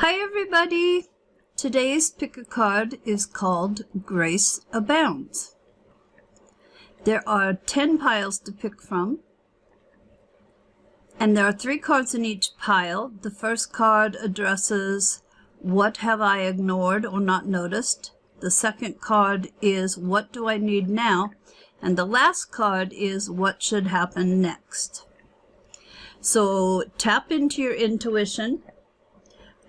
Hi everybody! Today's pick a card is called Grace Abounds. There are 10 piles to pick from, and there are 3 cards in each pile. The first card addresses what have I ignored or not noticed. The second card is what do I need now, and the last card is what should happen next. So tap into your intuition.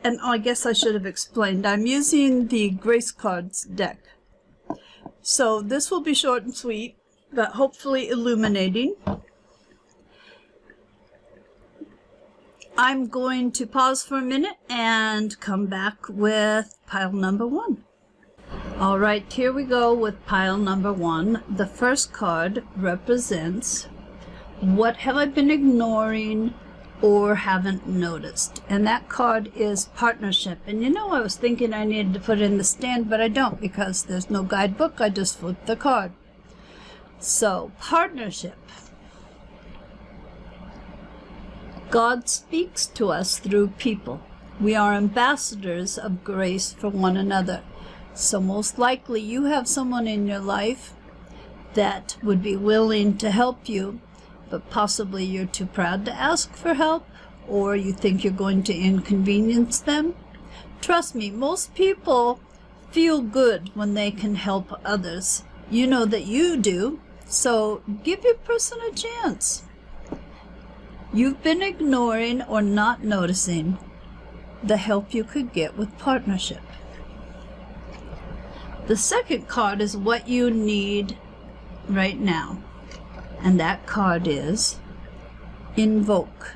And I guess I should have explained, I'm using the Grace Cards deck. So this will be short and sweet, but hopefully illuminating. I'm going to pause for a minute and come back with pile number 1. All right, here we go with pile number 1. The first card represents what have I been ignoring or haven't noticed, and that card is partnership. And you know, I was thinking I needed to put it in the stand, but I don't because there's no guidebook. I just flipped the card. So partnership. God speaks to us through people. We are ambassadors of grace for one another. So most likely you have someone in your life that would be willing to help you, but possibly you're too proud to ask for help, or you think you're going to inconvenience them. Trust me, most people feel good when they can help others. You know that you do, so give your person a chance. You've been ignoring or not noticing the help you could get with partnership. The second card is what you need right now. And that card is Invoke.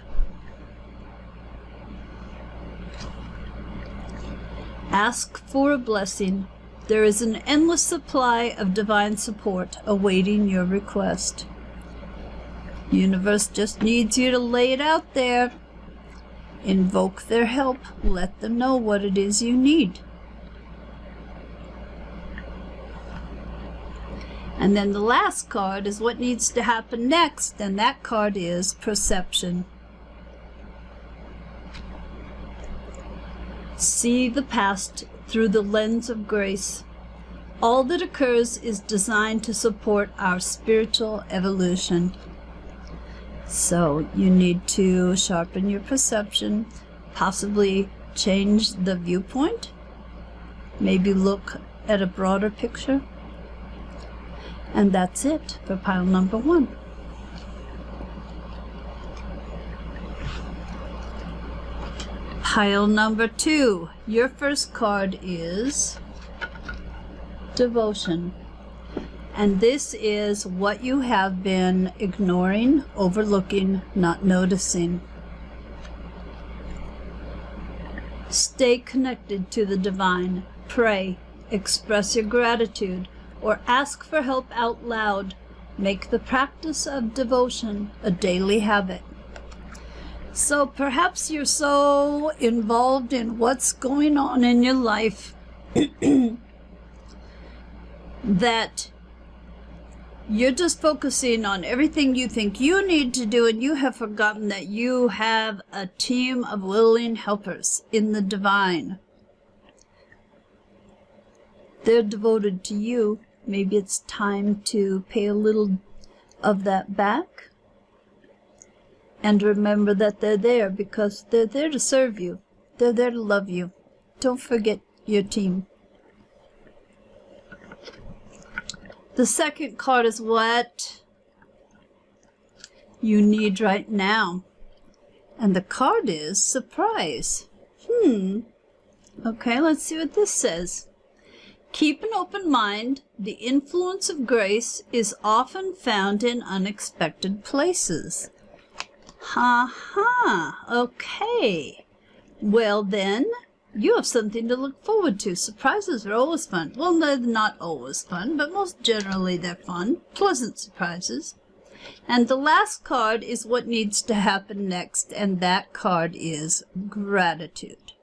Ask for a blessing. There is an endless supply of divine support awaiting your request. Universe just needs you to lay it out there. Invoke their help. Let them know what it is you need. And then the last card is what needs to happen next, and that card is Perception. See the past through the lens of grace. All that occurs is designed to support our spiritual evolution. So you need to sharpen your perception, possibly change the viewpoint, maybe look at a broader picture. And that's it for pile number 1. Pile number 2. Your first card is Devotion. And this is what you have been ignoring, overlooking, not noticing. Stay connected to the divine. Pray, express your gratitude, or ask for help out loud. Make the practice of devotion a daily habit. So perhaps you're so involved in what's going on in your life that you're just focusing on everything you think you need to do, and you have forgotten that you have a team of willing helpers in the divine. They're devoted to you. Maybe it's time to pay a little of that back. And remember that they're there because they're there to serve you. They're there to love you. Don't forget your team. The second card is what you need right now. And the card is Surprise. Okay, let's see what this says. Keep an open mind. The influence of grace is often found in unexpected places. Okay. Well then, you have something to look forward to. Surprises are always fun. Well, they're not always fun, but most generally they're fun. Pleasant surprises. And the last card is what needs to happen next, and that card is Gratitude.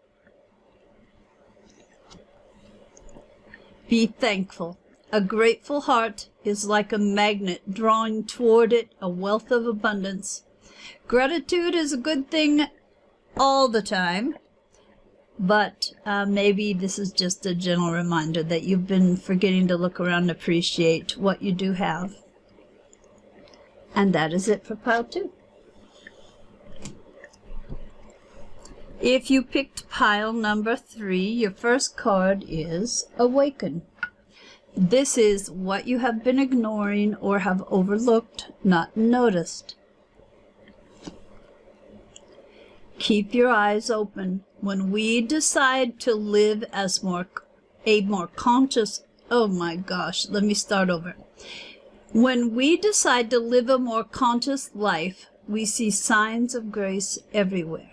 Be thankful. A grateful heart is like a magnet drawing toward it a wealth of abundance. Gratitude is a good thing all the time, but maybe this is just a gentle reminder that you've been forgetting to look around and appreciate what you do have. And that is it for pile 2. If you picked pile number 3, your first card is Awaken. This is what you have been ignoring or have overlooked, not noticed. Keep your eyes open. When we decide to live as a more conscious, oh my gosh, let me start over. When we decide to live a more conscious life, we see signs of grace everywhere.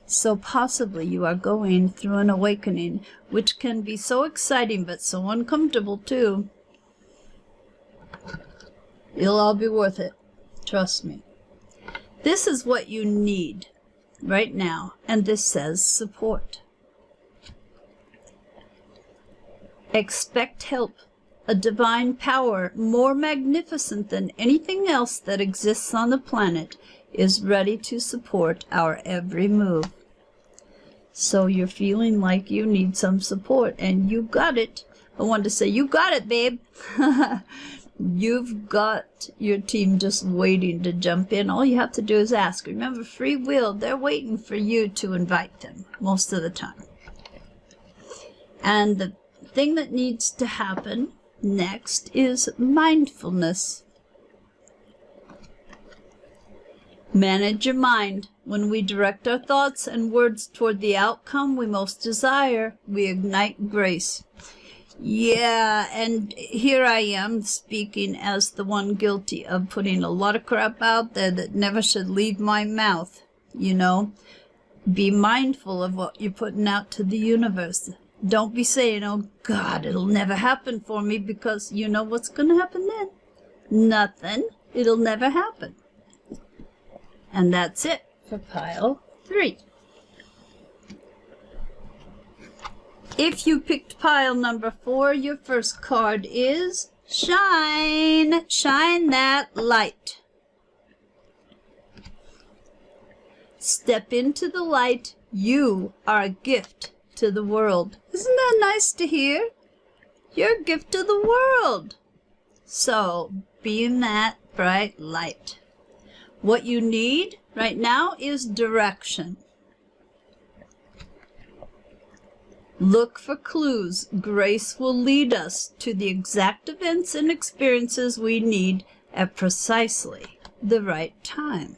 So possibly you are going through an awakening, which can be so exciting but so uncomfortable too. It'll all be worth it. Trust me. This is what you need right now, and this says support. Expect help. A divine power more magnificent than anything else that exists on the planet is ready to support our every move. So you're feeling like you need some support, and you got it. I wanted to say, you got it, babe. You've got your team just waiting to jump in. All you have to do is ask. Remember, free will, they're waiting for you to invite them most of the time. And the thing that needs to happen next is mindfulness. Manage your mind. When we direct our thoughts and words toward the outcome we most desire, we ignite grace. Yeah, and here I am speaking as the one guilty of putting a lot of crap out there that never should leave my mouth. You know, be mindful of what you're putting out to the universe. Don't be saying, oh God, it'll never happen for me, because you know what's going to happen then? Nothing. It'll never happen. And that's it for pile 3. If you picked pile number 4, your first card is Shine. Shine that light. Step into the light. You are a gift to the world. Isn't that nice to hear? You're a gift to the world. So, beam that bright light. What you need right now is direction. Look for clues. Grace will lead us to the exact events and experiences we need at precisely the right time.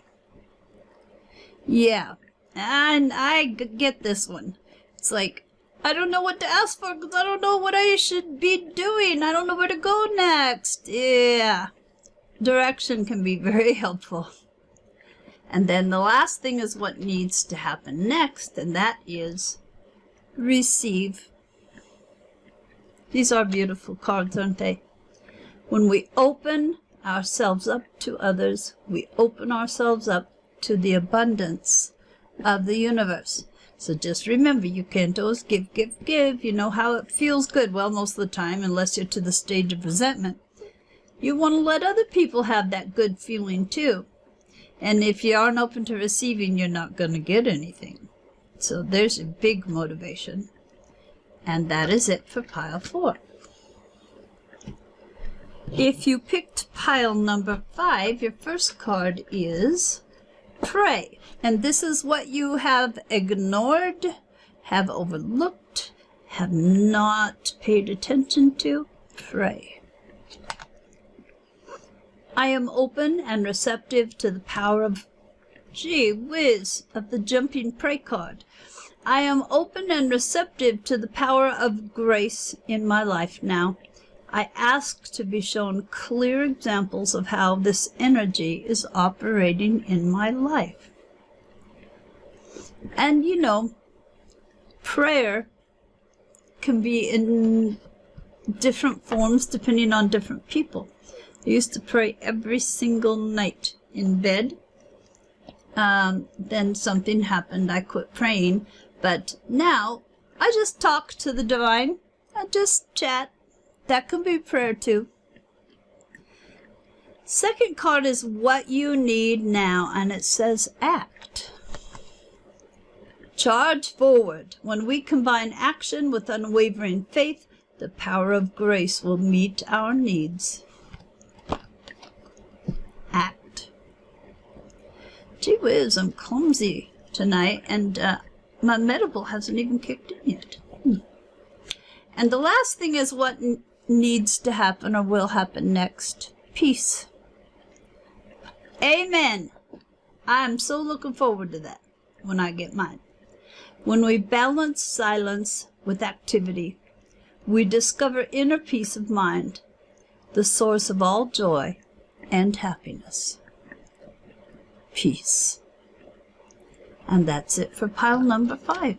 Yeah, and I get this one. It's like, I don't know what to ask for because I don't know what I should be doing. I don't know where to go next. Yeah, direction can be very helpful. And then the last thing is what needs to happen next, and that is receive. These are beautiful cards, aren't they? When we open ourselves up to others, we open ourselves up to the abundance of the universe. So just remember, you can't always give, give, give. You know how it feels good. Well, most of the time, unless you're to the stage of resentment. You want to let other people have that good feeling too. And if you aren't open to receiving, you're not going to get anything. So there's a big motivation. And that is it for pile 4. If you picked pile number 5, your first card is Pray. And this is what you have ignored, have overlooked, have not paid attention to. Pray. I am open and receptive to the power of, gee whiz, of the jumping pray card. I am open and receptive to the power of grace in my life now. I ask to be shown clear examples of how this energy is operating in my life. And you know, prayer can be in different forms depending on different people. I used to pray every single night in bed. Then something happened. I quit praying. But now I just talk to the divine. I just chat. That can be prayer too. Second card is what you need now, and it says act. Charge forward. When we combine action with unwavering faith, the power of grace will meet our needs. Act. Gee whiz, I'm clumsy tonight, and my medical hasn't even kicked in yet. And the last thing is what needs to happen or will happen next. Peace. Amen. I'm so looking forward to that when I get mine. When we balance silence with activity, we discover inner peace of mind, the source of all joy and happiness. Peace. And that's it for pile number 5.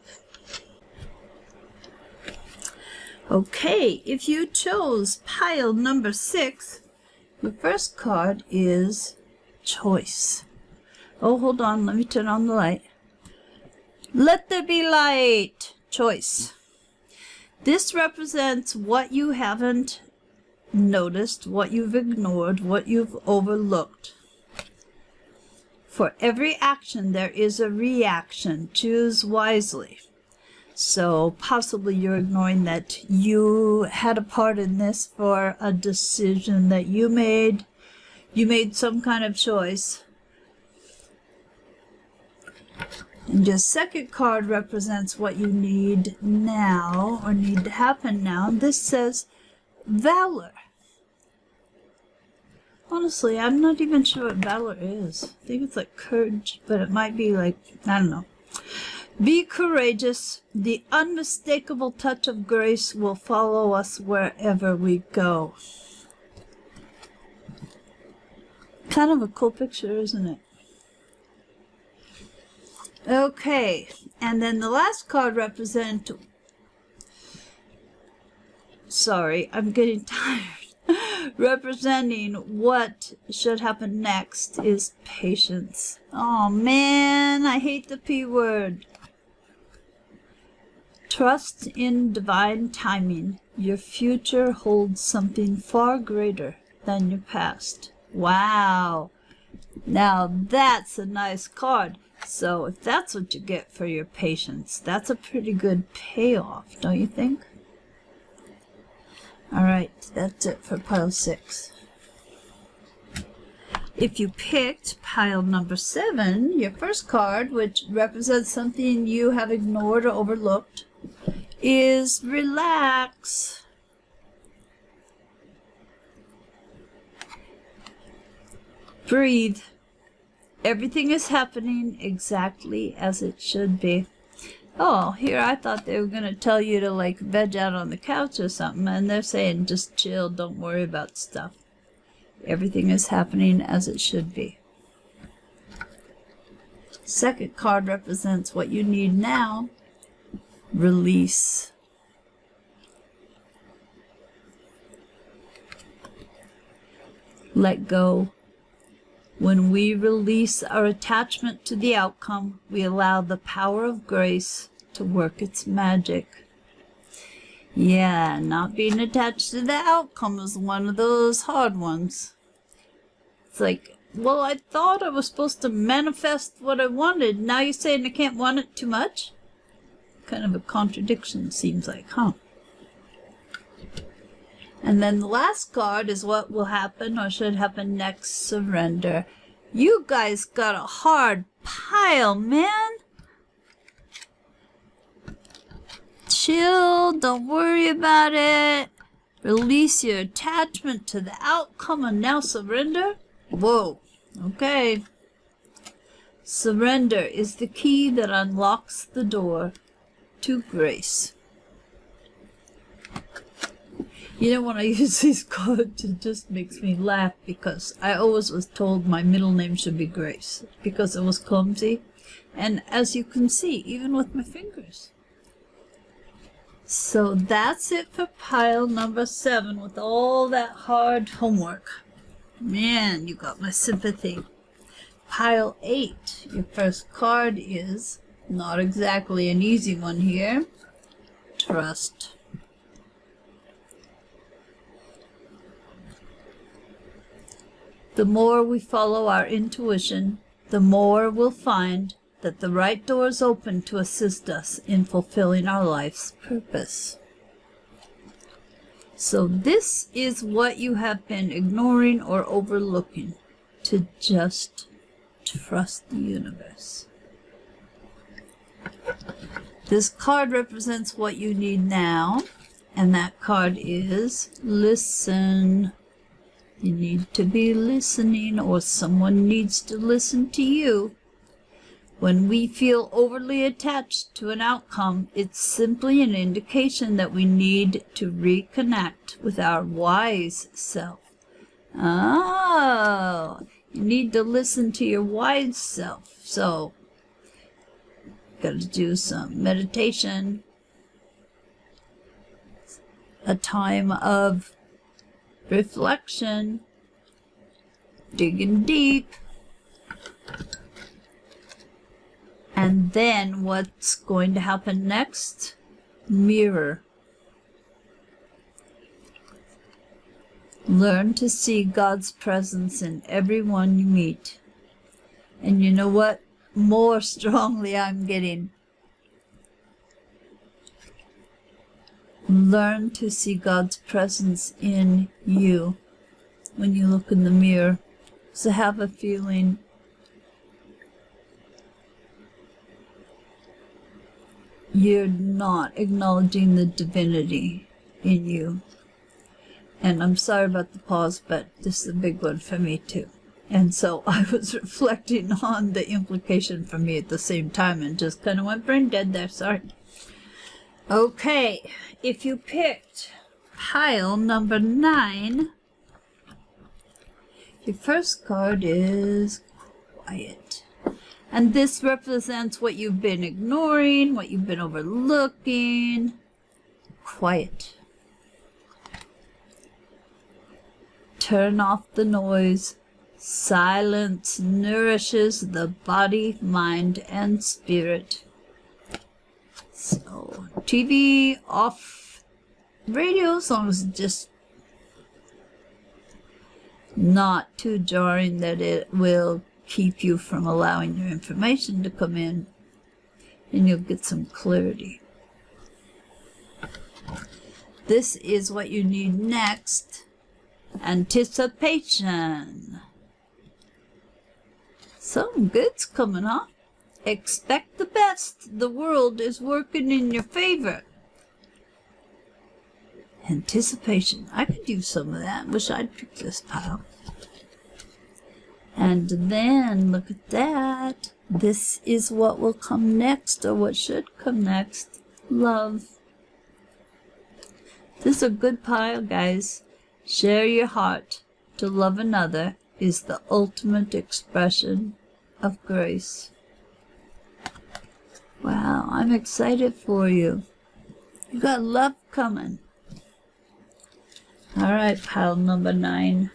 Okay, if you chose pile number 6, the first card is choice. Oh, hold on, let me turn on the light. Let there be light. Choice. This represents what you haven't noticed, what you've ignored, what you've overlooked. For every action, there is a reaction. Choose wisely. So possibly you're ignoring that you had a part in this for a decision that you made. You made some kind of choice. And your second card represents what you need now, or need to happen now. And this says valor. Honestly, I'm not even sure what valor is. I think it's like courage, but it might be like, I don't know. Be courageous. The unmistakable touch of grace will follow us wherever we go. Kind of a cool picture, isn't it? Okay, and then the last card represents, sorry, I'm getting tired. Representing what should happen next is patience. Oh man, I hate the P word. Trust in divine timing. Your future holds something far greater than your past. Wow. Now that's a nice card. So if that's what you get for your patience, that's a pretty good payoff, don't you think? All right, that's it for pile 6. If you picked pile number 7, your first card, which represents something you have ignored or overlooked, is relax. Breathe. Everything is happening exactly as it should be. Oh, here I thought they were going to tell you to like veg out on the couch or something, and they're saying just chill, don't worry about stuff. Everything is happening as it should be. Second card represents what you need now. Release. Let go. When we release our attachment to the outcome, we allow the power of grace to work its magic. Yeah, not being attached to the outcome is one of those hard ones. It's like, well, I thought I was supposed to manifest what I wanted. Now you're saying I can't want it too much? Kind of a contradiction, seems like, huh? And then the last card is what will happen or should happen next. Surrender. You guys got a hard pile, man. Chill. Don't worry about it. Release your attachment to the outcome and now surrender. Whoa. Okay. Surrender is the key that unlocks the door to grace. You know, when I use these cards, it just makes me laugh because I always was told my middle name should be Grace because it was clumsy. And as you can see, even with my fingers. So that's it for pile number 7 with all that hard homework. Man, you got my sympathy. Pile 8, your first card is not exactly an easy one here. Trust. The more we follow our intuition, the more we'll find that the right door is open to assist us in fulfilling our life's purpose. So this is what you have been ignoring or overlooking, to just trust the universe. This card represents what you need now, and that card is listen. You need to be listening, or someone needs to listen to you. When we feel overly attached to an outcome, it's simply an indication that we need to reconnect with our wise self. Oh, you need to listen to your wise self. So, got to do some meditation, a time of reflection, digging deep. And then what's going to happen next? Mirror. Learn to see God's presence in everyone you meet. And you know what? More strongly I'm getting. Learn to see God's presence in you when you look in the mirror. So have a feeling you're not acknowledging the divinity in you. And I'm sorry about the pause, but this is a big one for me too. And so I was reflecting on the implication for me at the same time and just kind of went brain dead there. Sorry. Okay, if you picked pile number 9, your first card is quiet. And this represents what you've been ignoring, what you've been overlooking. Quiet. Turn off the noise. Silence nourishes the body, mind, and spirit. So, TV off, radio, as long as it's just not too jarring that it will keep you from allowing your information to come in, and you'll get some clarity. This is what you need next. Anticipation. Something good's coming up. Expect the best. The world is working in your favor. Anticipation. I could use some of that. Wish I'd picked this pile. And then, look at that. This is what will come next, or what should come next. Love. This is a good pile, guys. Share your heart. To love another is the ultimate expression of grace. Wow, I'm excited for you. You got love coming. All right, pile number 9.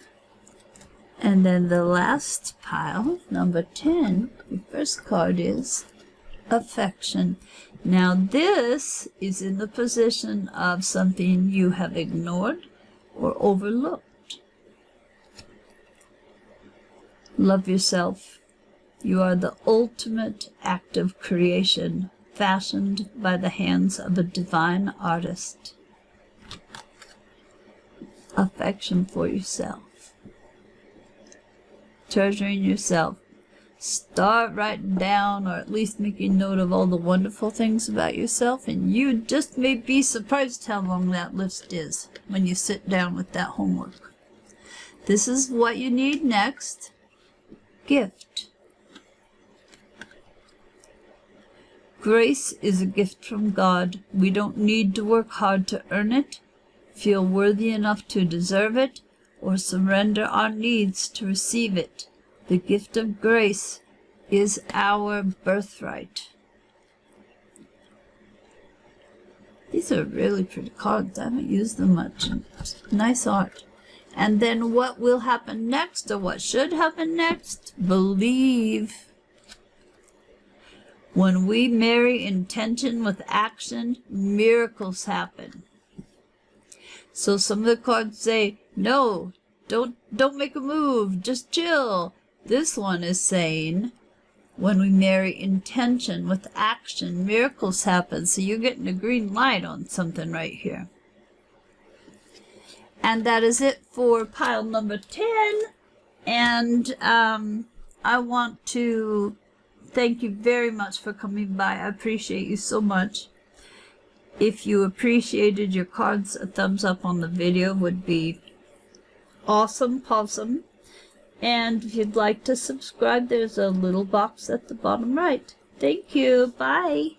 And then the last pile, number 10, the first card is affection. Now this is in the position of something you have ignored or overlooked. Love yourself. You are the ultimate act of creation, fashioned by the hands of a divine artist. Affection for yourself. Treasuring yourself. Start writing down, or at least making note of all the wonderful things about yourself, and you just may be surprised how long that list is when you sit down with that homework. This is what you need next. Gift. Grace is a gift from God. We don't need to work hard to earn it, feel worthy enough to deserve it, or surrender our needs to receive it. The gift of grace is our birthright. These are really pretty cards. I haven't used them much. Nice art. And then what will happen next, or what should happen next? Believe. When we marry intention with action, miracles happen. So some of the cards say, no, don't make a move, just chill. This one is saying, When we marry intention with action, miracles happen. So you're getting a green light on something right here. And that is it for pile number 10. And I want to thank you very much for coming by. I appreciate you so much. If you appreciated your cards, a thumbs up on the video would be awesome, possum. And if you'd like to subscribe, there's a little box at the bottom right. Thank you. Bye.